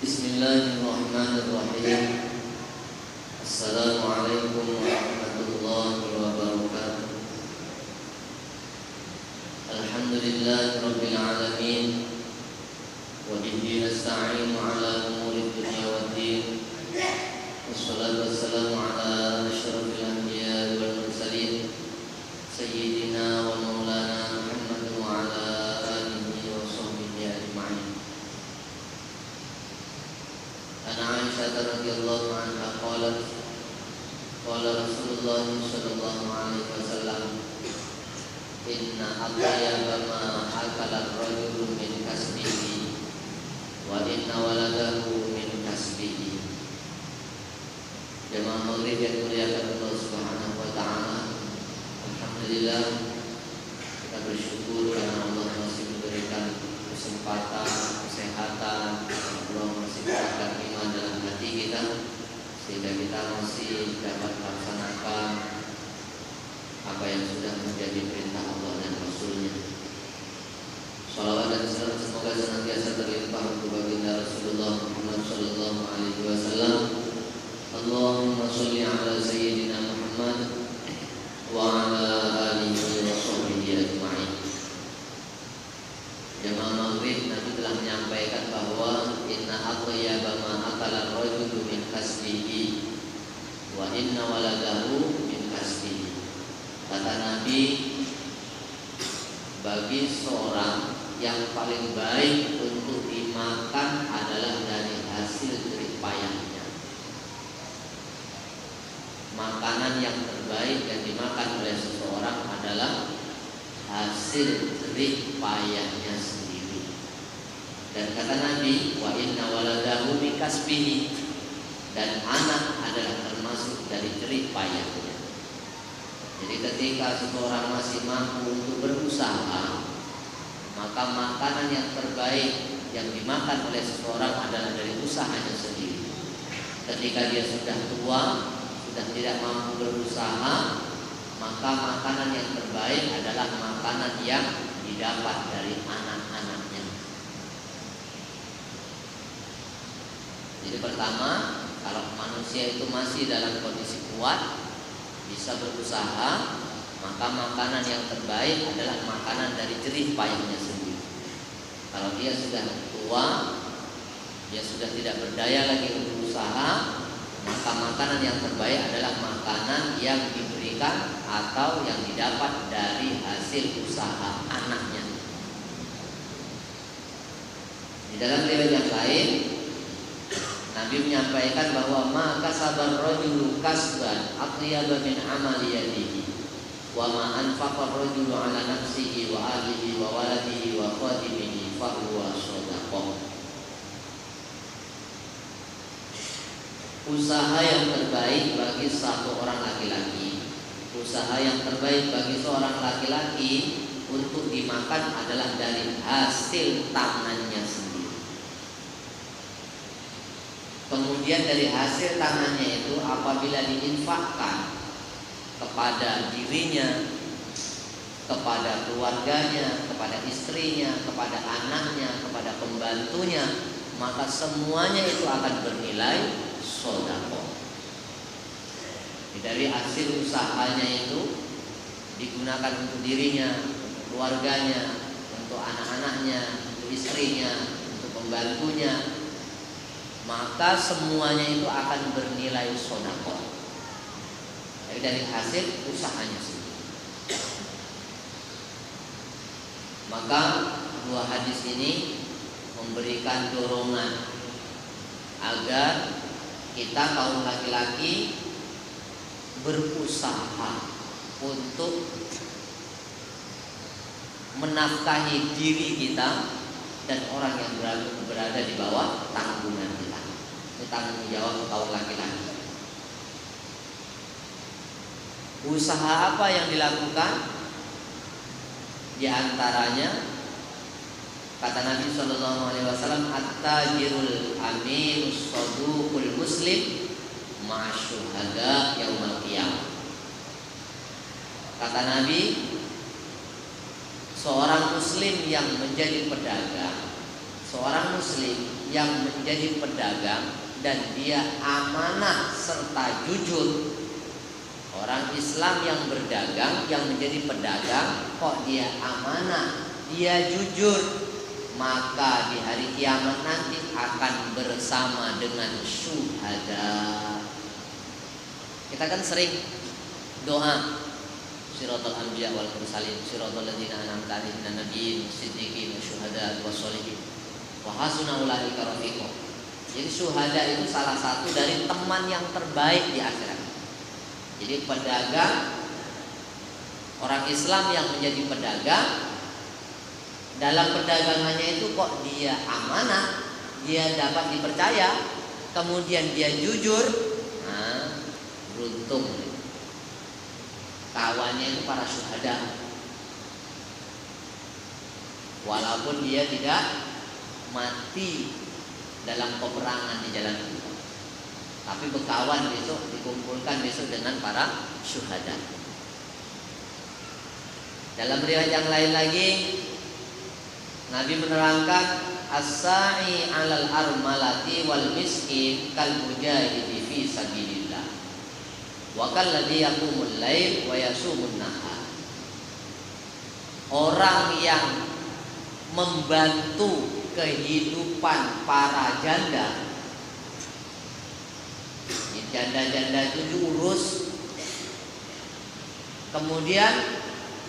Bismillahirrahmanirrahim. Assalamualaikum warahmatullahi wabarakatuh. Alhamdulillahirabbil alamin. Wa bihi nasta'inu ala umuri dunya waddin. Wassalatu wassalamu ala asyrafil anbiya'i wal mursalin sayyidina wa maulana Muhammad wa ala alihi wa sahbihi ajma'in. Ana Aisyah radhiyallahu anha qalat qala Rasulullah sallallahu alaihi wasallam inna atyaba ma akala ar-rajulu min kasbihi wa inna waladahu min kasbihi. Jemaah maghrib yang dimuliakan Allah Subhanahu wa taala, alhamdulillah kita bersyukur karena Allah masih memberikan kesempatan, kesehatan, Allah masih memberikan iman dalam hati kita sehingga kita masih dapat melaksanakan apa yang sudah menjadi perintah Allah dan Rasulnya. Salawat dan salam semoga senantiasa terlimpah untuk baginda Rasulullah Muhammad sallallahu alaihi wasallam. Allahumma sholli ala sayyidina Muhammad wa ala alihi wa sahbihi ajma'in. Jemaah maghrib, Nabi telah menyampaikan bahwa inna atyaba ma akala ar-rajulu min kasbihi wa inna waladahu min kasbihi. Kata Nabi, bagi seorang yang paling baik untuk dimakan adalah dari hasil jerih payahnya. Makanan yang terbaik yang dimakan oleh seseorang adalah hasil jerih payahnya sendiri. Dan kata Nabi, wa inna waladahu min kasbihi, dan anak adalah termasuk dari jerih payahnya. Jadi ketika seseorang masih mampu untuk berusaha, maka makanan yang terbaik yang dimakan oleh seseorang adalah dari usahanya sendiri. Ketika dia sudah tua, sudah tidak mampu berusaha, maka makanan yang terbaik adalah makanan yang didapat dari anak-anaknya. Jadi pertama, kalau manusia itu masih dalam kondisi kuat, bisa berusaha, maka makanan yang terbaik adalah makanan dari jerih payahnya sendiri. Kalau dia sudah tua, dia sudah tidak berdaya lagi untuk berusaha, maka makanan yang terbaik adalah makanan yang diberikan atau yang didapat dari hasil usaha anaknya. Di dalam riwayat yang lain, Nabi menyampaikan bahwa maka sabar rajulu kasban atyaba min amali yadihi wa ma anfaqa rajulu ala nafsihi wa ahlihi wa waladihi wa khadimihi fa huwa shadaqah. Usaha yang terbaik bagi satu orang laki-laki, usaha yang terbaik bagi seorang laki-laki untuk dimakan adalah dari hasil tangannya sendiri. Kemudian dari hasil tangannya itu apabila diinfakkan kepada dirinya, kepada keluarganya, kepada istrinya, kepada anaknya, kepada pembantunya, maka semuanya itu akan bernilai sedekah. Dari hasil usahanya itu digunakan untuk dirinya, untuk keluarganya, untuk anak-anaknya, untuk istrinya, untuk pembantunya, maka semuanya itu akan bernilai sedekah. Dari hasil usahanya sendiri. Maka dua hadis ini memberikan dorongan agar kita kaum laki-laki berusaha untuk menafkahi diri kita dan orang yang berada di bawah tanggungan kita. Itu tanggung jawab kaum laki-laki. Usaha apa yang dilakukan? Di antaranya kata Nabi sallallahu alaihi wasallam, at-tajirul aminus saduqul muslim ma'asyuhada yaumil qiyamah. Kata Nabi, seorang muslim yang menjadi pedagang, seorang muslim yang menjadi pedagang dan dia amanah serta jujur. Orang Islam yang berdagang, yang menjadi pedagang, kok dia amanah, dia jujur, maka di hari kiamat nanti akan bersama dengan syuhada. Kita kan sering doa Siratal anbiya wal mursalin, siratal ladzina an'amta 'alaihim minan nabiyyin wasiddiqin wasyuhada wassalihin wa hasuna ulaika rafiqa. Jadi syuhada itu salah satu dari teman yang terbaik di akhirat. Jadi pedagang, orang Islam yang menjadi pedagang, dalam perdagangannya itu kok dia amanah, dia dapat dipercaya, kemudian dia jujur, nah beruntung. Kawannya itu para syuhada, walaupun dia tidak mati dalam peperangan di jalan Allah, tapi berkawan besok, dikumpulkan besok dengan para syuhada. Dalam riwayat yang lain lagi, Nabi menerangkan as-sa'i 'alal armalati wal miskin kal mujahidi fi sabilillah wa kalladzi yaqumul lail wa yasumun nahar. Orang yang membantu kehidupan para janda, janda-janda itu diurus, kemudian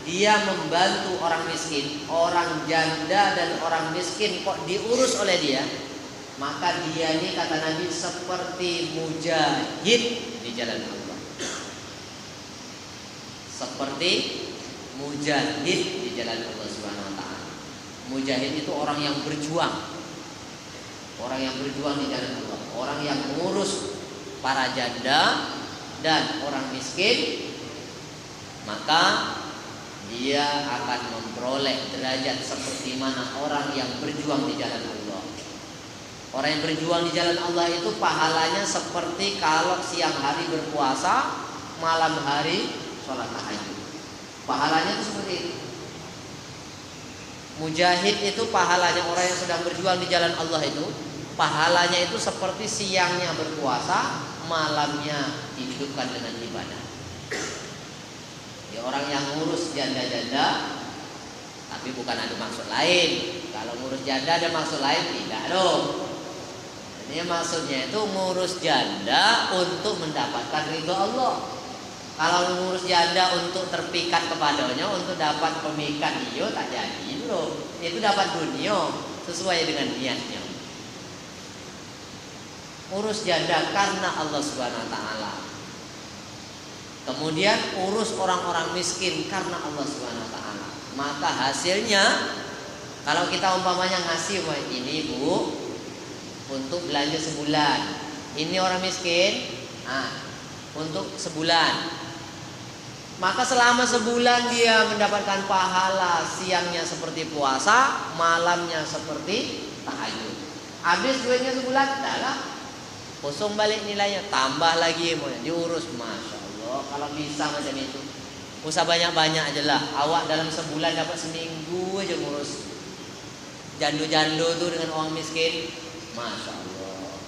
dia membantu orang miskin, orang janda dan orang miskin kok diurus oleh dia, maka dia ini kata Nabi seperti mujahid di jalan Allah. Seperti mujahid di jalan Allah Subhanahu wa taala. Mujahid itu orang yang berjuang. Orang yang berjuang di jalan Allah, orang yang mengurus para janda dan orang miskin, maka dia akan memperoleh derajat seperti mana orang yang berjuang di jalan Allah. Orang yang berjuang di jalan Allah itu pahalanya seperti kalau siang hari berpuasa, malam hari sholat tahajud. Pahalanya itu seperti itu. Mujahid itu pahalanya, orang yang sedang berjuang di jalan Allah itu pahalanya itu seperti siangnya berpuasa, malamnya dihidupkan dengan ibadah. Ya, orang yang ngurus janda-janda, tapi bukan ada maksud lain. Kalau ngurus janda ada maksud lain, tidak dong. Ini maksudnya itu ngurus janda untuk mendapatkan ridho Allah. Kalau ngurus janda untuk terpikat kepadanya, untuk dapat pemikat iyo, tak jadi loh. Itu dapat dunia sesuai dengan niatnya. Urus janda karena Allah Subhanahu wa taala. Kemudian urus orang-orang miskin karena Allah Subhanahu wa taala. Maka hasilnya, kalau kita umpamanya ngasih, wah ini Bu untuk belanja sebulan, ini orang miskin, untuk sebulan. Maka selama sebulan dia mendapatkan pahala, siangnya seperti puasa, malamnya seperti tahajud. Habis duitnya sebulan, dah kosong balik nilainya, tambah lagi diurus. Masya Allah, kalau bisa macam itu, usah banyak-banyak aja lah. Awak dalam sebulan dapat seminggu aja ngurus jando-jando tuh dengan orang miskin. Masya Allah,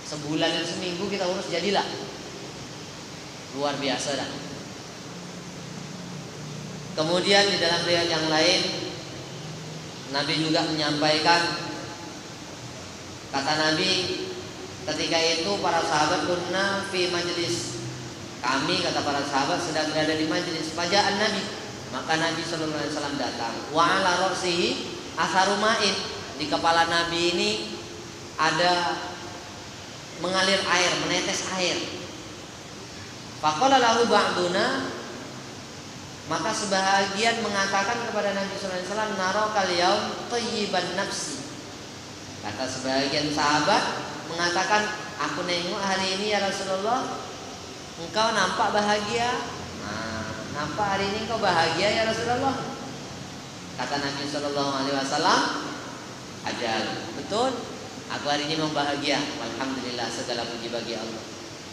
sebulan dan seminggu kita urus jadilah luar biasa dah. Kemudian di dalam riwayat yang lain, Nabi juga menyampaikan, kata Nabi ketika itu para sahabat kunna fi majlis, kami kata para sahabat sedang berada di majlis, faja'an Nabi, maka Nabi sallallahu alaihi wasallam datang, wa ala ra'sihi atharu ma'in, di kepala Nabi ini ada mengalir air, menetes air. Faqala lahu ba'duna, maka sebahagian mengatakan kepada Nabi sallallahu alaihi wasallam, narakal yaum thayyiban nafsi. Kata sebagian sahabat mengatakan, aku nengok hari ini ya Rasulullah, engkau nampak bahagia. Nampak hari ini engkau bahagia ya Rasulullah. Kata Nabi sallallahu alaihi wasallam, ajal, betul, aku hari ini memang bahagia. Alhamdulillah, segala puji bagi Allah.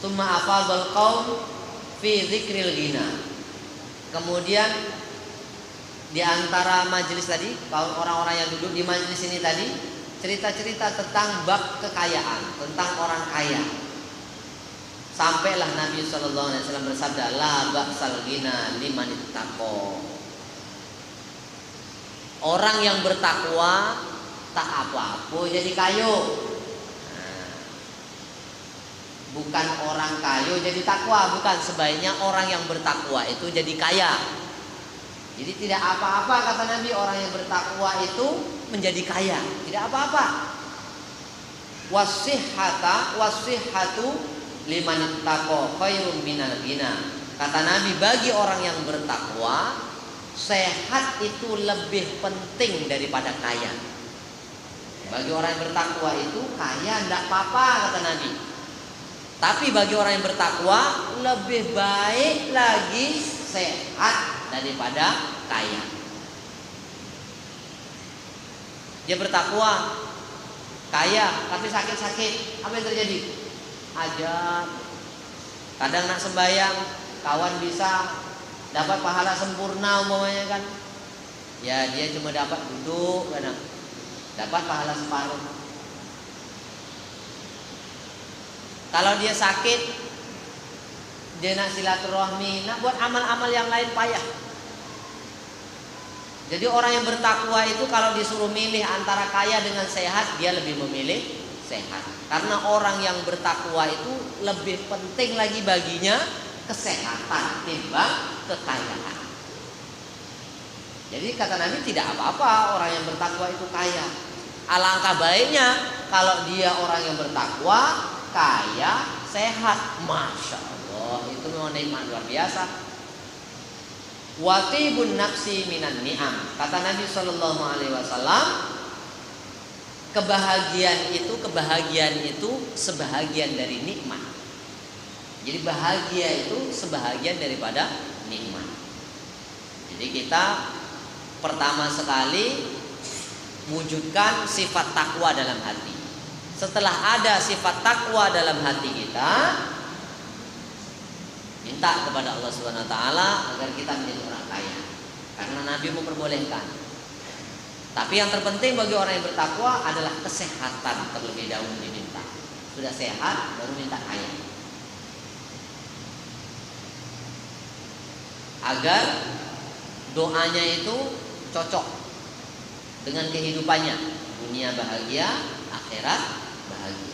Tsumma afadhal qaum fi dzikril ghina. Kemudian di antara majelis tadi, kalau orang-orang yang duduk di majelis ini tadi, cerita-cerita tentang bab kekayaan, tentang orang kaya. Sampailah Nabi SAW bersabda, la ba'sal ghina liman ittaqo. Orang yang bertakwa tak apa-apa jadi kayo. Bukan orang kayo jadi takwa, bukan. Sebaiknya orang yang bertakwa itu jadi kaya. Jadi tidak apa-apa kata Nabi, orang yang bertakwa itu menjadi kaya, tidak apa-apa. Wasihhatu liman ittaqo khairum minal ghina. Kata Nabi, bagi orang yang bertakwa, sehat itu lebih penting daripada kaya. Bagi orang yang bertakwa itu kaya tidak apa-apa kata Nabi. Tapi bagi orang yang bertakwa lebih baik lagi sehat daripada kaya. Dia bertakwa, kaya tapi sakit-sakit, apa yang terjadi? Ajab. Kadang nak sembahyang, kawan bisa dapat pahala sempurna umpamanya kan. Ya dia cuma dapat duduk kadang, dapat pahala separuh. Kalau dia sakit, dia nak silaturahmi, nak buat amal-amal yang lain payah. Jadi orang yang bertakwa itu kalau disuruh milih antara kaya dengan sehat, dia lebih memilih sehat. Karena orang yang bertakwa itu lebih penting lagi baginya kesehatan timbang kekayaan. Jadi kata Nabi, tidak apa-apa orang yang bertakwa itu kaya. Alangkah baiknya kalau dia orang yang bertakwa, kaya, sehat. Masya Allah, itu memang nikmat luar biasa. Watibun nafsi minan ni'am. Kata Nabi SAW, kebahagiaan itu sebahagian dari nikmat. Jadi bahagia itu sebahagian daripada nikmat. Jadi kita pertama sekali wujudkan sifat takwa dalam hati. Setelah ada sifat takwa dalam hati kita, minta kepada Allah Subhanahu wa taala agar kita menjadi orang kaya. Karena Nabi memperbolehkan. Tapi yang terpenting bagi orang yang bertakwa adalah kesehatan terlebih dahulu diminta. Sudah sehat baru minta kaya. Agar doanya itu cocok dengan kehidupannya. Dunia bahagia, akhirat bahagia.